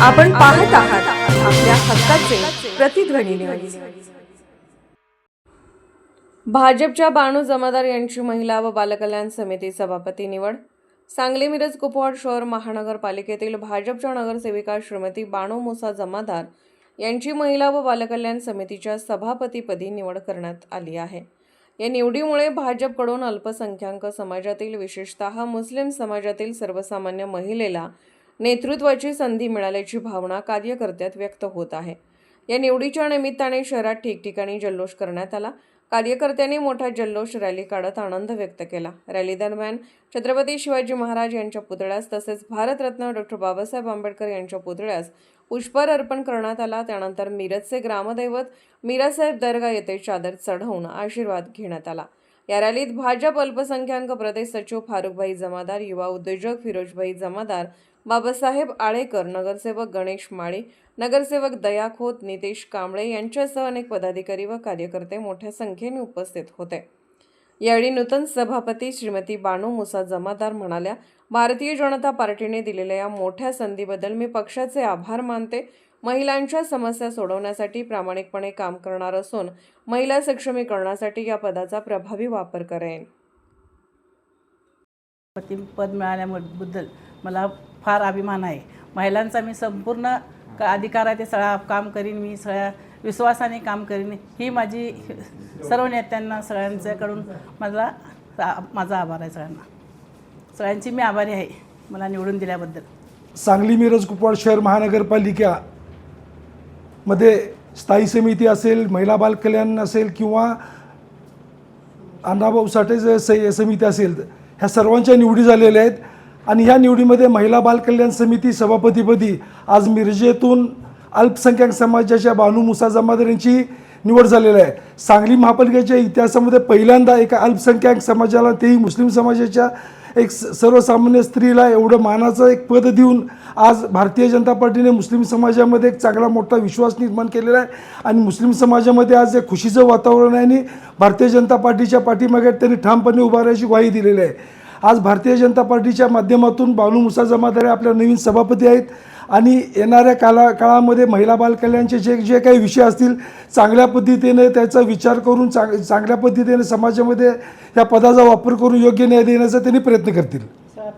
आपण पाहत आहात आपल्या हक्काचे प्रतिध्वनी न्यूज। भाजपच्या बाणू जमादार यांची महिला व बालकल्याण समिती सभापती निवड। सांगली मिरज कुपवाड शहर महानगरपालिकेतील भाजपच्या नगरसेविका श्रीमती बाणू मुसा जमादार यांची महिला व बालकल्याण समितीच्या सभापतीपदी निवड करण्यात आली आहे। या निवडीमुळे भाजपकडून अल्पसंख्याक समाजातील विशेषतः मुस्लिम समाजातील सर्वसामान्य महिलेला नेतृत्वाची संधी मिळाल्याची भावना कार्यकर्त्यात व्यक्त होत आहे। या निवडीच्या निमित्ताने शहरात ठिकठिकाणी जल्लोष करण्यात आला। कार्यकर्त्यांनी मोठा जल्लोष रॅली काढत आनंद व्यक्त केला। रॅली दरम्यान छत्रपती शिवाजी महाराज यांच्या पुतळ्यास तसेच भारतरत्न डॉ. बाबासाहेब आंबेडकर यांच्या पुतळ्यास पुष्पहार अर्पण करण्यात आला। त्यानंतर मिरजचे ग्रामदैवत मीरासाहेब दर्गा येथे चादर चढवून आशीर्वाद घेण्यात आला। या रॅलीत भाजप अल्पसंख्याक प्रदेश सचिव फारुखभाई जमादार, युवा उद्योजक फिरोजभाई जमादार, बाबासाहेब आळेकर, नगरसेवक गणेश माळी, नगरसेवक दया खोत, नितेश कांबळे यांच्यासह अनेक पदाधिकारी व कार्यकर्ते मोठ्या संख्येने उपस्थित होते। यावेळी नूतन सभापती श्रीमती बाणू मुसा जमादार म्हणाल्या, भारतीय जनता पार्टीने दिलेल्या या मोठ्या संधीबद्दल मी पक्षाचे आभार मानते। महिलांच्या समस्या सोडवण्यासाठी प्रामाणिकपणे काम करणार असून महिला सक्षमीकरणासाठी या पदाचा प्रभावी वापर करेन। पद मिळाल्याबद्दल मला फार अभिमान आहे। महिलांचा मी संपूर्ण अधिकार आहे ते सगळं काम करीन, मी सगळ्या विश्वासाने काम करीन। ही माझी सर्व नेत्यांना सगळ्यांच्याकडून माझा आभार आहे। सगळ्यांची मी आभारी आहे मला निवडून दिल्याबद्दल। सांगली मिरज कुपवाड शहर महानगरपालिकेमध्ये स्थायी समिती असेल, महिला बाल कल्याण असेल किंवा अण्णाभाऊ साठे समिती असेल, ह्या सर्वांच्या निवडी झालेल्या आहेत। आणि ह्या निवडीमध्ये महिला बाल कल्याण समिती सभापतीपदी आज मिरजेतून अल्पसंख्याक समाजाच्या बाणू मुसा जमादार यांची निवड झालेली आहे। सांगली महापालिकेच्या इतिहासामध्ये पहिल्यांदा एका अल्पसंख्याक समाजाला, तेही मुस्लिम समाजाच्या एक सर्वसामान्य स्त्रीला एवढं मानाचं एक पद देऊन आज भारतीय जनता पार्टीने मुस्लिम समाजामध्ये एक चांगला मोठा विश्वास निर्माण केलेला आहे। आणि मुस्लिम समाजामध्ये आज एक खुशीचं वातावरण आहे आणि भारतीय जनता पार्टीच्या पाठीमागे त्यांनी ठामपणे उभा राहायची ग्वाही दिलेली आहे। आज भारतीय जनता पार्टीच्या माध्यमातून बाणू मुसा जमादार आपल्या नवीन सभापती आहेत आणि येणाऱ्या काळामध्ये महिला बाल कल्याणचे जे काही विषय असतील चांगल्या पद्धतीने त्याचा विचार करून चांगल्या पद्धतीने समाजामध्ये या पदाचा वापर करून योग्य न्याय देण्याचा त्यांनी प्रयत्न करतील।